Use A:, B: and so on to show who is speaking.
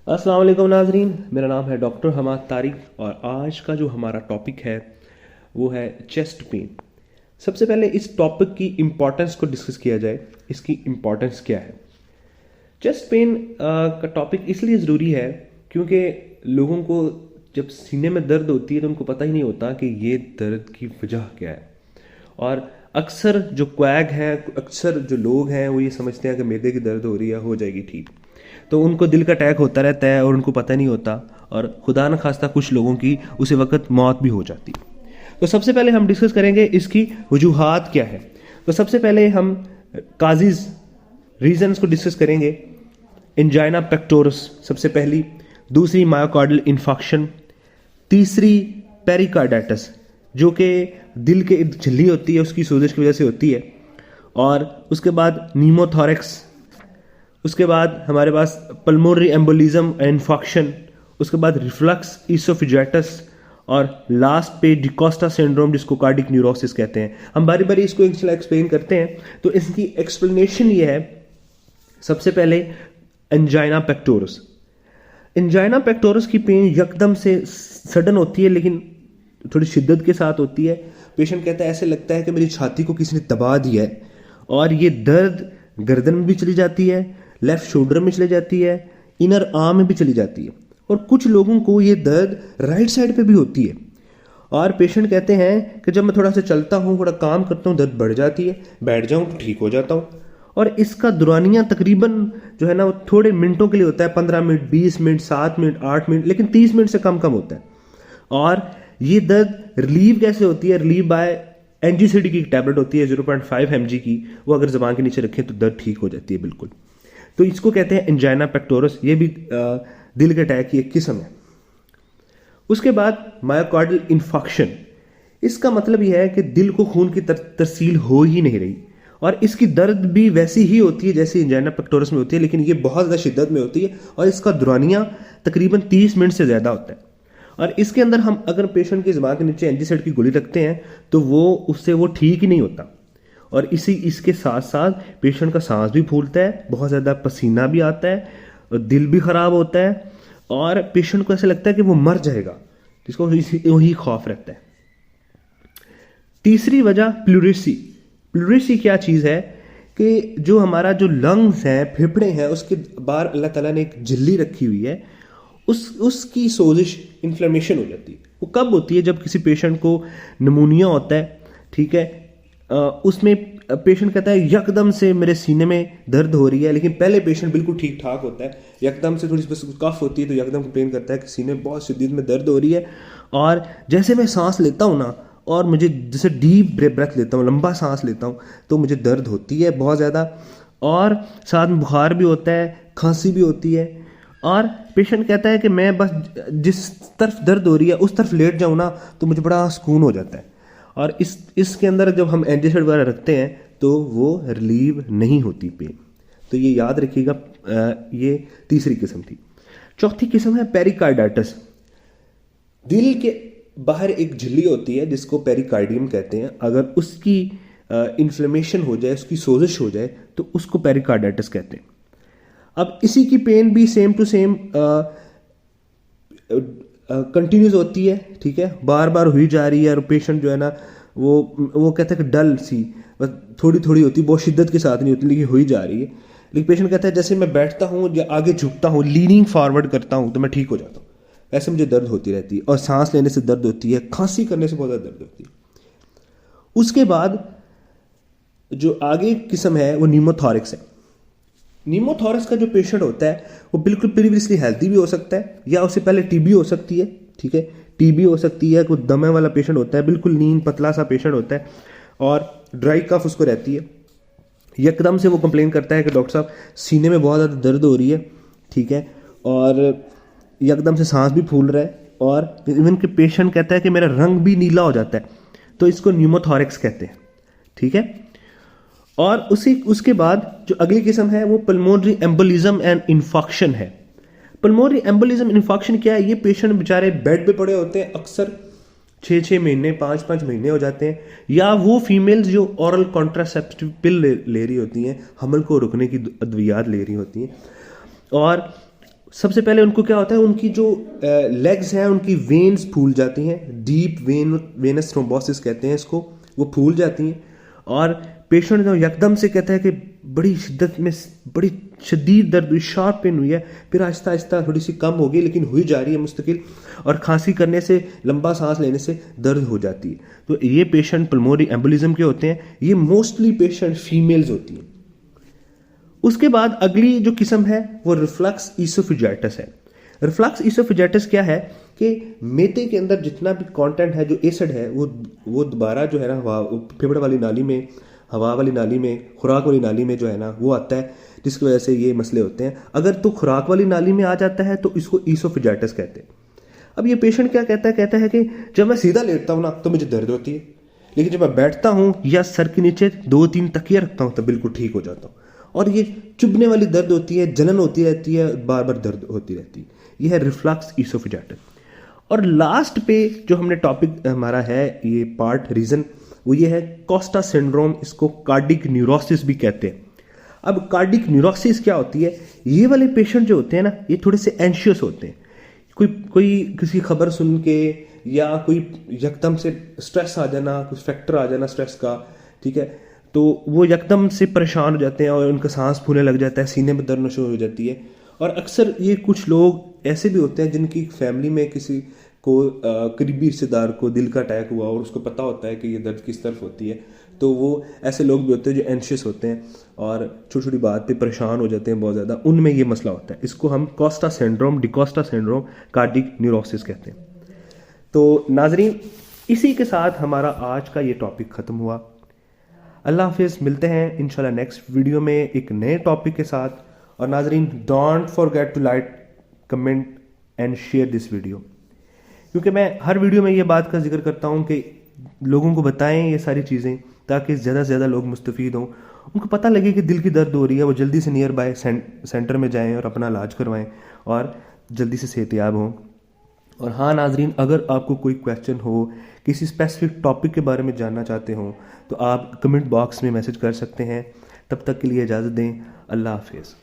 A: अस्सलाम वालेकुम नाजरीन, मेरा नाम है डॉक्टर हमाद तारिक और आज का जो हमारा टॉपिक है वो है चेस्ट पेन। सबसे पहले इस टॉपिक की इम्पोर्टेंस को डिस्कस किया जाए। इसकी इम्पोर्टेंस क्या है? चेस्ट पेन का टॉपिक इसलिए ज़रूरी है क्योंकि लोगों को जब सीने में दर्द होती है तो उनको पता ही नहीं होता कि ये दर्द की वजह क्या है। और अक्सर जो क्वैग हैं, अक्सर जो लोग हैं वो ये समझते हैं कि मैदे की दर्द हो रही है, हो जाएगी ठीक। तो उनको दिल का अटैक होता रहता है और उनको पता नहीं होता, और खुदा न खास्ता कुछ लोगों की उसी वक्त मौत भी हो जाती। तो सबसे पहले हम डिस्कस करेंगे इसकी वजूहात क्या है। तो सबसे पहले हम काजिज रीजंस को डिस्कस करेंगे। एंजाइना पेक्टोरस सबसे पहली, दूसरी मायोकार्डियल इन्फाक्शन, तीसरी पेरिकार्डाइटिस जो कि दिल के इर्द झिल्ली होती है उसकी सोजिश की वजह से होती है, और उसके बाद नीमोथोरेक्स, उसके बाद हमारे पास पल्मोनरी एम्बोलिज्म इन्फाक्शन, उसके बाद रिफ्लक्स इसोफिजाइटिस, और लास्ट पे डिकोस्टा सिंड्रोम जिसको कार्डिक न्यूरोसिस कहते हैं। हम बारी बारी इसको एक्सप्लेन करते हैं। तो इसकी एक्सप्लेनेशन ये है, सबसे पहले एंजाइना पेक्टोरस। एंजाइना पेक्टोरस की पेन यकदम से सडन होती है लेकिन थोड़ी शिद्दत के साथ होती है। पेशेंट कहता है ऐसे लगता है कि मेरी छाती को किसी ने दबा दिया है, और ये दर्द गर्दन में भी चली जाती है, लेफ्ट शोल्डर में चली जाती है, इनर आर्म में भी चली जाती है, और कुछ लोगों को ये दर्द राइट साइड पे भी होती है। और पेशेंट कहते हैं कि जब मैं थोड़ा सा चलता हूँ, थोड़ा काम करता हूँ, दर्द बढ़ जाती है, बैठ जाऊँ तो ठीक हो जाता हूँ। और इसका दौरानिया तकरीबन जो है ना वो थोड़े मिनटों के लिए होता है, 15 मिनट, 20 मिनट, 7 मिनट, 8 मिनट, लेकिन 30 मिनट से कम कम होता है। और ये दर्द रिलीव कैसे होती है? रिलीव बाय एनजीसीडी की टैबलेट होती है 0.5 mg की, वो अगर जबान के नीचे रखें तो दर्द ठीक हो जाती है बिल्कुल। तो इसको कहते हैं एंजाइना पेक्टोरस। ये भी दिल के अटैक की एक किस्म है। उसके बाद मायोकार्डियल इन्फाक्शन। इसका मतलब यह है कि दिल को खून की तरसील हो ही नहीं रही, और इसकी दर्द भी वैसी ही होती है जैसी एंजाइना पेक्टोरस में होती है, लेकिन ये बहुत ज़्यादा शिद्दत में होती है और इसका दौरानिया तकरीबन 30 मिनट से ज़्यादा होता है। और इसके अंदर हम अगर पेशेंट की ज़बान के नीचे एंजीसाइड की गोली रखते हैं तो उससे वो ठीक ही नहीं होता। और इसके साथ साथ पेशेंट का सांस भी फूलता है, बहुत ज़्यादा पसीना भी आता है, और दिल भी ख़राब होता है, और पेशेंट को ऐसा लगता है कि वो मर जाएगा, जिसको वही खौफ रहता है। तीसरी वजह प्लूरेसी। प्लूरेसी क्या चीज़ है कि जो हमारा जो लंग्स हैं, फेफड़े हैं, उसके बाहर अल्लाह ताला ने एक झिल्ली रखी हुई है, उसकी सोजिश, इन्फ्लेमेशन हो जाती है। वो कब होती है? जब किसी पेशेंट को नमूनिया होता है, ठीक है, उसमें पेशेंट कहता है यकदम से मेरे सीने में दर्द हो रही है, लेकिन पहले पेशेंट बिल्कुल ठीक ठाक होता है, यकदम से थोड़ी सी कफ होती है तो यकदम कंप्लेन करता है कि सीने में बहुत शिद्दत में दर्द हो रही है, और जैसे मैं सांस लेता हूँ ना, और मुझे जैसे डीप ब्रेथ लेता हूँ, लंबा सांस लेता हूँ, तो मुझे दर्द होती है बहुत ज़्यादा, और साथ में बुखार भी होता है, खांसी भी होती है। और पेशेंट कहता है कि मैं बस जिस तरफ दर्द हो रही है उस तरफ लेट जाऊँ ना तो मुझे बड़ा सुकून हो जाता है। और इसके अंदर जब हम एंटीसाइड वगैरह रखते हैं तो वो रिलीव नहीं होती पेन। तो ये याद रखिएगा, ये तीसरी किस्म थी। चौथी किस्म है पेरिकार्डाइटिस। दिल के बाहर एक झिल्ली होती है जिसको पेरिकार्डियम कहते हैं, अगर उसकी इन्फ्लेमेशन हो जाए, उसकी सोजिश हो जाए तो उसको पेरिकार्डाइटिस कहते हैं। अब इसी की पेन भी सेम टू सेम कंटिन्यूस होती है, ठीक है, बार बार हुई जा रही है, और पेशेंट जो है ना वो कहता है कि डल सी, बस थोड़ी थोड़ी होती, बहुत शिद्दत के साथ नहीं होती, लेकिन हुई जा रही है। लेकिन पेशेंट कहता है जैसे मैं बैठता हूँ या आगे झुकता हूँ, लीनिंग फॉरवर्ड करता हूँ तो मैं ठीक हो जाता हूँ, ऐसे मुझे दर्द होती रहती है, और सांस लेने से दर्द होती है, खांसी करने से बहुत ज़्यादा दर्द होती है। उसके बाद जो आगे किस्म है वो नीमोथोरेक्स है। नीमोथोरेक्स का जो पेशेंट होता है वो बिल्कुल प्रीवियसली हेल्दी भी हो सकता है, या उससे पहले टीबी हो सकती है, ठीक है, टीबी हो सकती है, कोई दमे वाला पेशेंट होता है, बिल्कुल नीन पतला सा पेशेंट होता है, और ड्राई कफ उसको रहती है। यकदम से वो कंप्लेन करता है कि डॉक्टर साहब सीने में बहुत ज़्यादा दर्द हो रही है, ठीक है, और यकदम से सांस भी फूल रहा है, और इवन के पेशेंट कहता है कि मेरा रंग भी नीला हो जाता है, तो इसको न्यूमोथोरेक्स कहते हैं, ठीक है। और उसके बाद जो अगली किस्म है वो पल्मोनरी एम्बोलिज्म एंड इन्फाक्शन है। पल्मोनरी एम्बोलिज्म इन्फाक्शन क्या है? ये पेशेंट बेचारे बेड पे पड़े होते हैं, अक्सर 6-6 महीने, 5-5 महीने हो जाते हैं, या वो फीमेल्स जो ऑरल कॉन्ट्रासेप्टिव पिल ले रही होती हैं, हमल को रोकने की अद्वियात ले रही होती हैं, और सबसे पहले उनको क्या होता है, उनकी जो लेग्स हैं उनकी वेन्स फूल जाती हैं, डीप वेनस थ्रोम्बोसिस कहते हैं इसको, वो फूल जाती हैं। और पेशेंट जो यकदम से कहता है कि बड़ी शिद्दत में बड़ी शदीद दर्द हुई, शार्प पेन हुई है, फिर आहिस्ता आहिस्ता थोड़ी सी कम हो गई लेकिन हुई जा रही है मुस्तकिल, और खांसी करने से, लंबा सांस लेने से दर्द हो जाती है। तो ये पेशेंट पल्मोनरी एम्बोलिज्म के होते हैं। ये मोस्टली पेशेंट फीमेल्स होती हैं। उसके बाद अगली जो किस्म है वो रिफ्लक्स ईसोफेजाइटिस है। रिफ्लक्स ईसोफेजाइटिस क्या है कि मेदे के अंदर जितना भी कंटेंट है, जो एसिड है, वो दोबारा जो है ना फेफड़े वाली नाली में, हवा वाली नाली में, खुराक वाली नाली में जो है ना वो आता है, जिसकी वजह से ये मसले होते हैं। अगर तो खुराक वाली नाली में आ जाता है तो इसको ईसोफेजाइटिस कहते हैं। अब ये पेशेंट क्या कहता है कि जब मैं सीधा लेटता हूँ ना तो मुझे दर्द होती है, लेकिन जब मैं बैठता हूँ या सर के नीचे 2-3 तकिया रखता हूँ तो बिल्कुल ठीक हो जाता हूँ। और ये चुभने वाली दर्द होती है, जलन होती रहती है, बार बार दर्द होती रहती है। यह है रिफ्लक्स ईसोफेजाइटिस। और लास्ट पे जो हमने टॉपिक हमारा है, ये पार्ट रीजन, वो ये है कोस्टा सिंड्रोम। इसको कार्डिक न्यूरोसिस भी कहते हैं। अब कार्डिक न्यूरोसिस क्या होती है? ये वाले पेशेंट जो होते हैं ना, ये थोड़े से एंशियस होते हैं। कोई किसी खबर सुन के या कोई यकदम से स्ट्रेस आ जाना, कुछ फैक्टर आ जाना स्ट्रेस का, ठीक है, तो वो यकदम से परेशान हो जाते हैं और उनका सांस फूलने लग जाता है, सीने में दर्द शुरू हो जाती है। और अक्सर ये कुछ लोग ऐसे भी होते हैं जिनकी फैमिली में किसी को करीबी रिश्तेदार को दिल का अटैक हुआ और उसको पता होता है कि ये दर्द किस तरफ होती है, तो वो ऐसे लोग भी होते हैं जो एंशियस होते हैं और छोटी छोटी बात पे परेशान हो जाते हैं बहुत ज़्यादा, उनमें ये मसला होता है। इसको हम Costa syndrome, D'Costa syndrome, cardiac neurosis कहते हैं। तो नाजरीन, इसी के साथ हमारा आज का ये टॉपिक ख़त्म हुआ। अल्लाह हाफिज़, मिलते हैं इंशाल्लाह नेक्स्ट वीडियो में एक नए टॉपिक के साथ। और नाजरीन, don't forget to like, comment and share this video, क्योंकि मैं हर वीडियो में ये बात का जिक्र करता हूँ कि लोगों को बताएं ये सारी चीज़ें, ताकि ज़्यादा से ज़्यादा लोग मुस्तफ़ीद हों, उनको पता लगे कि दिल की दर्द हो रही है, वो जल्दी से नियर बाय सेंटर में जाएं और अपना इलाज करवाएं और जल्दी से सेहतयाब हों। और हाँ नाजरीन, अगर आपको कोई क्वेश्चन हो, किसी स्पेसिफिक टॉपिक के बारे में जानना चाहते हो, तो आप कमेंट बॉक्स में मैसेज कर सकते हैं। तब तक के लिए इजाज़त दें। अल्लाह हाफिज़।